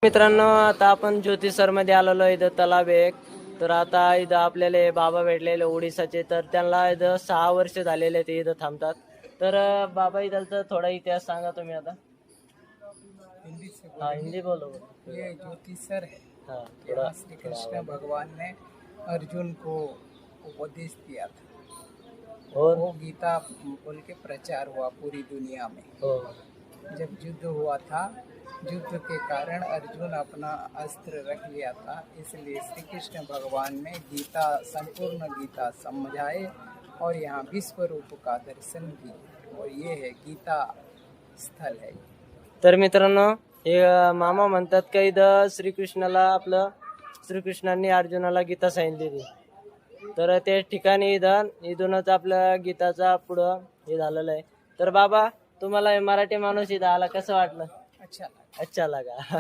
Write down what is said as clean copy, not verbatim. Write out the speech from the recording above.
मित्रांनो, आता आपण ज्योतिसर मध्ये आलेलो आहे. इथं तलाव आहे एक. तर आता इथं आपल्याला हे बाबा भेटलेले ओडिसाचे. तर त्यांना इथं 6 वर्ष झालेले ते इथं थांबतात. तर बाबा इथलचा थोडा इतिहास सांगा तुम्ही आता. हिंदी से हाँ, बोलेंगे। हिंदी बोलो. ये ज्योतिषर है। हाँ, यहाँ श्री कृष्ण भगवान ने अर्जुन को उपदेश दिया था। और वो गीता बोल के प्रचार हुआ पूरी दुनिया में। जब युद्ध हुआ था, युद्ध के कारण अर्जुन अपना अस्त्र रख लिया था, इसलिए श्री कृष्ण भगवान ने गीता, संपूर्ण गीता समझाए और यहाँ विश्व रूप का दर्शन किया। और ये है गीता स्थल है। तर मित्रांनो, हे मामा म्हणतात का इथं श्रीकृष्णांनी अर्जुनाला गीता सांगितली. तर त्या ठिकाणी इथूनच आपल्या गीताचा पुढं हे झालेलं आहे. तर बाबा, तुम्हाला हे मराठी माणूस इथं आला कसं वाटलं? अच्छा अच्छा लगा.